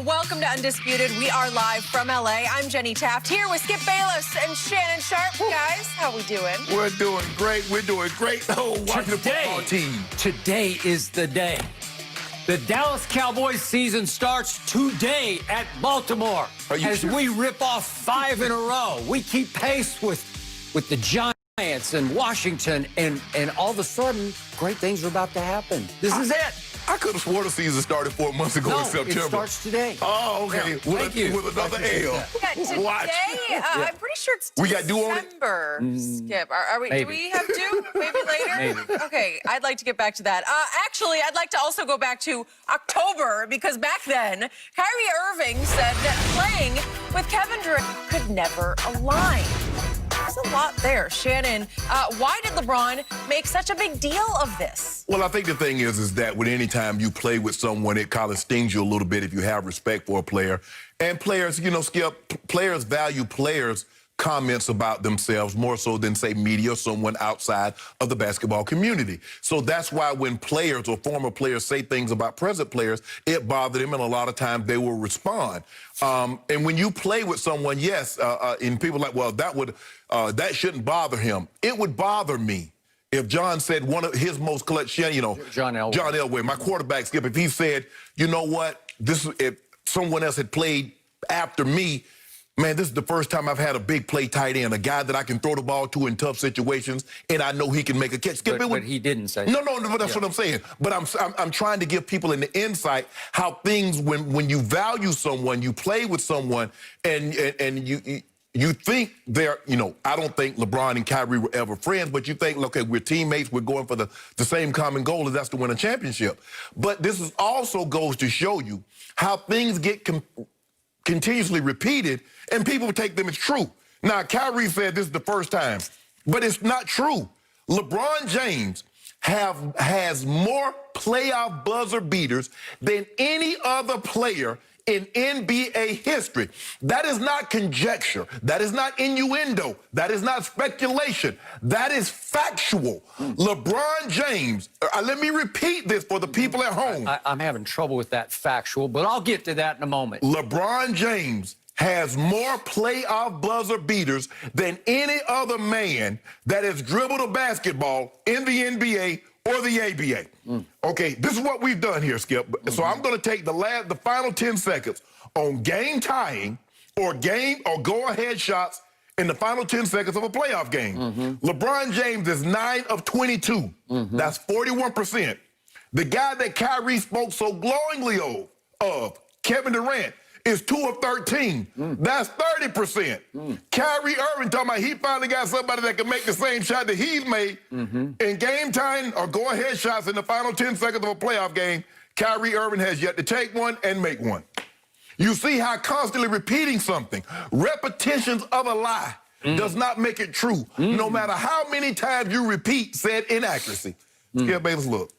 Welcome to Undisputed. We are live from LA. I'm Jenny Taft here with Skip Bayless and Shannon Sharp. Guys, how we doing? We're doing great. We're doing great. Oh, watching the football team. Today is the day. The Dallas Cowboys season starts today at Baltimore. As sure? we rip off 5 in a row. We keep pace with the Giants and Washington, and all of a sudden, great things are about to happen. This is it. I could have sworn the season started 4 months ago in September. It starts today. Oh, okay. Yeah. Thank you. With another L. Yeah, today, I'm pretty sure it's We got due on it? December, Skip. Are we? Maybe. Do we have due? Maybe later? Maybe. Okay, I'd like to get back to that. Actually, I'd like to also go back to October, because back then, Kyrie Irving said that playing with Kevin Durant could never align. There's a lot there. Shannon, why did LeBron make such a big deal of this? Well, I think the thing is that when any time you play with someone, it kind of stings you a little bit if you have respect for a player. And players, you know, Skip, players value players' comments about themselves more so than, say, media or someone outside of the basketball community. So that's why when players or former players say things about present players, it bothers them, and a lot of times they will respond. And when you play with someone, yes, and people are like, well, that shouldn't bother him. It would bother me if John said one of his most clutch, you know, John Elway, my quarterback, Skip, if he said, you know what, if someone else had played after me, man, this is the first time I've had a big play tight end, a guy that I can throw the ball to in tough situations, and I know he can make a catch. Skip, but he didn't say no, that's what I'm saying. But I'm trying to give people an insight how things, when you value someone, you play with someone, and you think they're, you know, I don't think LeBron and Kyrie were ever friends, but you think, okay, we're teammates, we're going for the same common goal, and that's to win a championship. But this also goes to show you how things get continuously repeated, and people take them as true. Now, Kyrie said this is the first time, but it's not true. LeBron James has more playoff buzzer beaters than any other player in NBA history. That is not conjecture. That is not innuendo. That is not speculation. That is factual. LeBron James, let me repeat this for the people at home. I'm having trouble with that factual, but I'll get to that in a moment. LeBron James has more playoff buzzer beaters than any other man that has dribbled a basketball in the NBA or the ABA. Okay, this is what we've done here, Skip. So I'm going to take the final 10 seconds on game tying or go-ahead shots in the final 10 seconds of a playoff game. LeBron James is 9 of 22. That's 41%. The guy that Kyrie spoke so glowingly of, Kevin Durant, is 2 of 13. That's 30%. Kyrie Irving talking about he finally got somebody that can make the same shot that he's made. In game time or go-ahead shots in the final 10 seconds of a playoff game, Kyrie Irving has yet to take one and make one. You see how constantly repeating something, repetitions of a lie, does not make it true, no matter how many times you repeat said inaccuracy. Skip Bayless, look,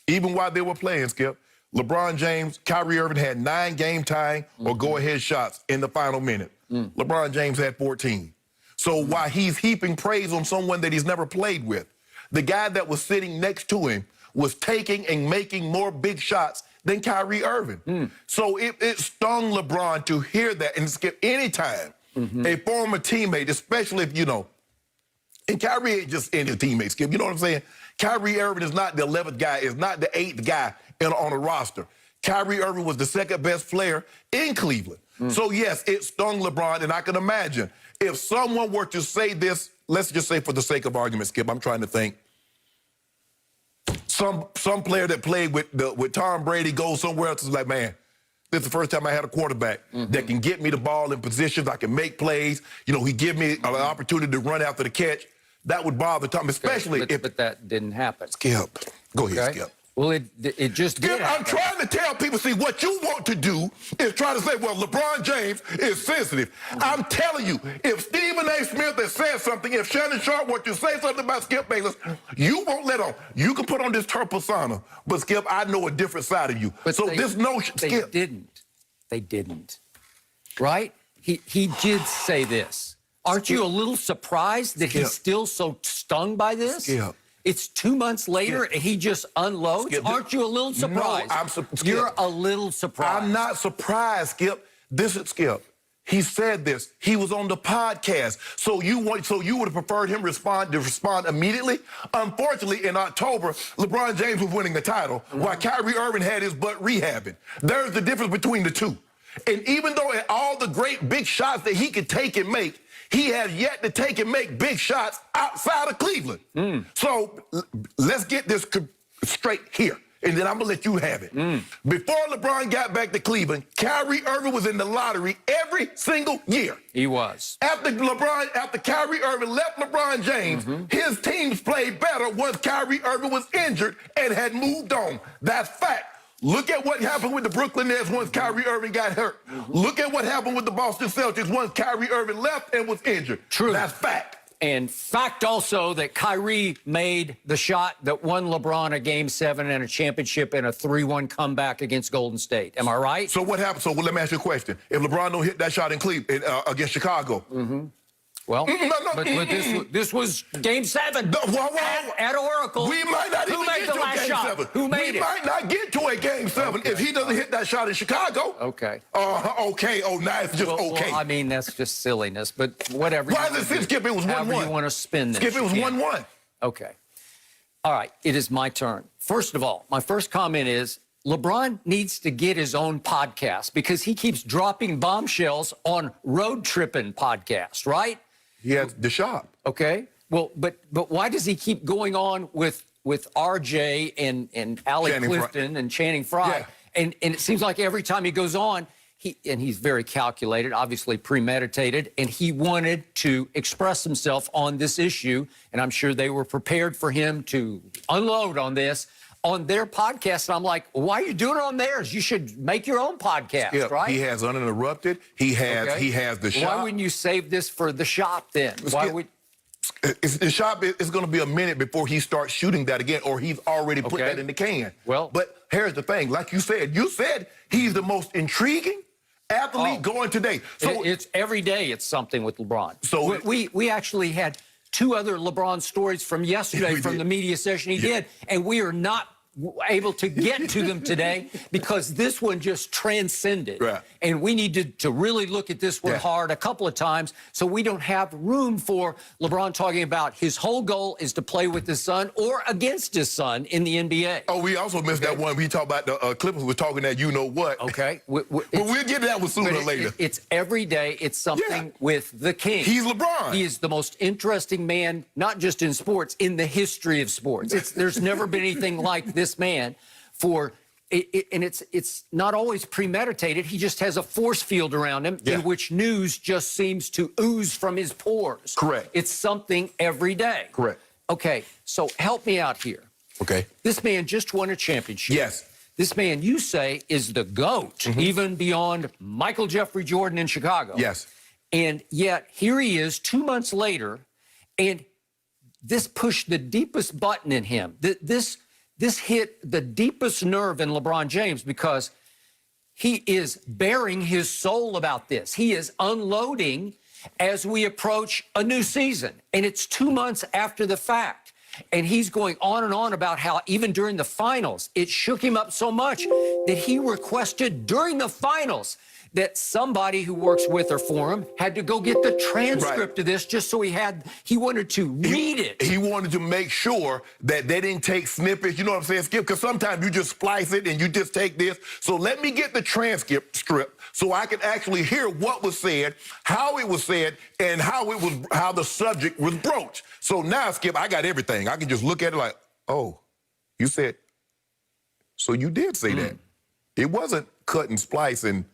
even while they were playing, Skip, LeBron James, Kyrie Irving had 9 game-tying or go-ahead shots in the final minute. LeBron James had 14. So while he's heaping praise on someone that he's never played with, the guy that was sitting next to him was taking and making more big shots than Kyrie Irving. So it stung LeBron to hear that. And Skip, anytime a former teammate, especially if, you know, and Kyrie ain't just any teammate, Skip, you know what I'm saying? Kyrie Irving is not the 11th guy, is not the 8th guy on a roster. Kyrie Irving was the second best player in Cleveland. So yes, it stung LeBron, and I can imagine if someone were to say this, let's just say for the sake of argument, Skip, I'm trying to think, some player that played with Tom Brady goes somewhere else is like, man, this is the first time I had a quarterback that can get me the ball in positions, I can make plays, you know, he give me an opportunity to run after the catch. That would bother Tom, especially if... But that didn't happen. Skip, go ahead, Skip. Well, it just did happen. I'm trying to tell people, see, what you want to do is try to say, well, LeBron James is sensitive. I'm telling you, if Stephen A. Smith has said something, if Shannon Sharp were to say something about Skip Bayless, you won't let on. You can put on this turf persona, but Skip, I know a different side of you. But so this notion, Skip. They didn't. Right? He did say this. Aren't you a little surprised that he's still so stung by this? Skip. It's 2 months later, and he just unloads. Skip, Aren't you a little surprised? No, Skip, you're a little surprised. I'm not surprised, Skip. This is Skip. He said this. He was on the podcast. So you would have preferred him respond immediately? Unfortunately, in October, LeBron James was winning the title while Kyrie Irving had his butt rehabbing. There's the difference between the two. And even though at all the great big shots that he could take and make, he has yet to take and make big shots outside of Cleveland. So let's get this straight here, and then I'm going to let you have it. Before LeBron got back to Cleveland, Kyrie Irving was in the lottery every single year. He was. After Kyrie Irving left LeBron James, his teams played better once Kyrie Irving was injured and had moved on. That's fact. Look at what happened with the Brooklyn Nets once Kyrie Irving got hurt. Look at what happened with the Boston Celtics once Kyrie Irving left and was injured. True. That's fact. And fact also that Kyrie made the shot that won LeBron a Game 7 and a championship in a 3-1 comeback against Golden State. Am I right? So what happened? So let me ask you a question. If LeBron don't hit that shot in Cleveland against Chicago, Well, but this was Game 7 at Oracle. We might not even get to a Game 7. Who made it? We might not get to a Game 7 if he doesn't hit that shot in Chicago. Okay. Okay. Oh, now it's just okay. Well, I mean, that's just silliness, but whatever. Why is it Skip? It was 1-1. However you want to spin this. Skip, it was 1-1. Okay. All right, it is my turn. First of all, my first comment is LeBron needs to get his own podcast because he keeps dropping bombshells on Road Trippin' podcast, right? He has the shot. Okay. Well, but why does he keep going on with RJ and Allie Clifton and Channing Frye? Yeah. And it seems like every time he goes on, he's very calculated, obviously premeditated, and he wanted to express himself on this issue. And I'm sure they were prepared for him to unload on this on their podcast. And I'm like, why are you doing it on theirs? You should make your own podcast, right? He has Uninterrupted. He has the shop. Why wouldn't you save this for the shop then? Why would... The shop is going to be a minute before he starts shooting that again, or he's already put that in the can. Well, but here's the thing. Like you said he's the most intriguing athlete going today. So it's every day it's something with LeBron. So we actually had 2 other LeBron stories from yesterday from the media session he did, and we are not able to get to them today because this one just transcended. Right. And we need to really look at this one hard a couple of times so we don't have room for LeBron talking about his whole goal is to play with his son or against his son in the NBA. Oh, we also missed that one. We talked about the Clippers were talking that you-know-what. Okay. But we'll get to that one sooner or later. It's every day. It's something with the king. He's LeBron. He is the most interesting man, not just in sports, in the history of sports. There's never been anything like this man and it's not always premeditated. He just has a force field around him in which news just seems to ooze from his pores. Correct. It's something every day. Correct. Okay, so help me out here. Okay. This man just won a championship. Yes. This man, you say, is the GOAT, even beyond Michael Jeffrey Jordan in Chicago. Yes. And yet, here he is 2 months later, and this pushed the deepest button in him. This hit the deepest nerve in LeBron James because he is bearing his soul about this. He is unloading as we approach a new season, and it's 2 months after the fact. And he's going on and on about how even during the finals, it shook him up so much that he requested during the finals that somebody who works with or for him had to go get the transcript of this just so he wanted to read it. He wanted to make sure that they didn't take snippets, you know what I'm saying, Skip? Because sometimes you just splice it and you just take this. So let me get the transcript so I can actually hear what was said, how it was said, and how the subject was broached. So now, Skip, I got everything. I can just look at it like, oh, you said, so you did say that. It wasn't cut and splice and...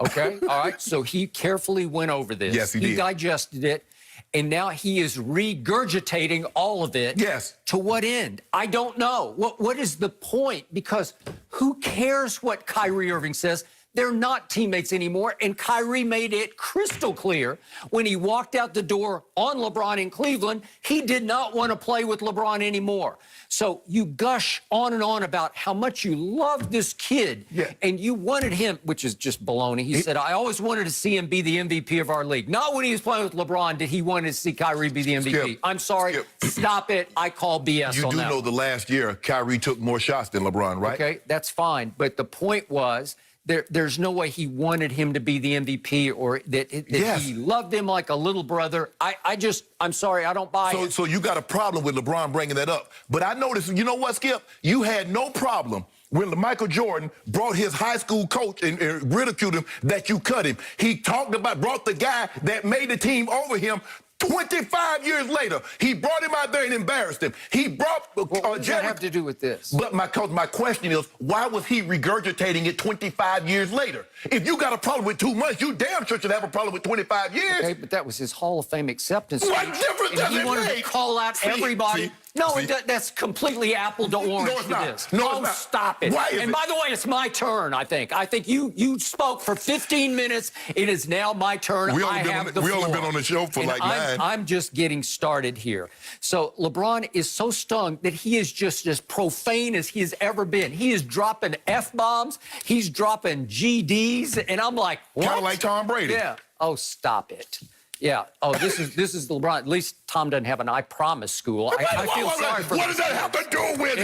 Okay, all right. So he carefully went over this. Yes, he did. He digested it, and now he is regurgitating all of it. Yes. To what end? I don't know. What is the point? Because who cares what Kyrie Irving says? They're not teammates anymore. And Kyrie made it crystal clear when he walked out the door on LeBron in Cleveland, he did not want to play with LeBron anymore. So you gush on and on about how much you love this kid and you wanted him, which is just baloney. He said, I always wanted to see him be the MVP of our league. Not when he was playing with LeBron did he want to see Kyrie be the MVP. Skip, I'm sorry. Stop it. I call BS You on do that. know the last year, Kyrie took more shots than LeBron, right? Okay, that's fine. But the point was, there's no way he wanted him to be the MVP or that he loved him like a little brother. I'm sorry, I don't buy it. So you got a problem with LeBron bringing that up. But I noticed, you know what, Skip? You had no problem when Michael Jordan brought his high school coach and ridiculed him that you cut him. He brought the guy that made the team over him 25 years later. He brought him out there and embarrassed him. He brought what does that have to do with this? But my question is, why was he regurgitating it 25 years later? If you got a problem with 2 months, you damn sure should have a problem with 25 years. Okay, but that was his Hall of Fame acceptance What speech, difference and does he it wanted make? to call out everybody. That's completely apple to orange No, it's to not. this. No, it's Oh, not. stop it. Why is and it? by the way, it's my turn, I think. I think you spoke for 15 minutes. It is now my turn. We I have the we floor. only been on the show for And like 9. I'm just getting started here. So LeBron is so stung that he is just as profane as he has ever been. He is dropping F-bombs. He's dropping GDs. And I'm like, what? Kind of like Tom Brady. Yeah. Oh, stop it. Yeah. Oh, this is LeBron. At least Tom doesn't have an I Promise school. I feel sorry for What does that have to do with it?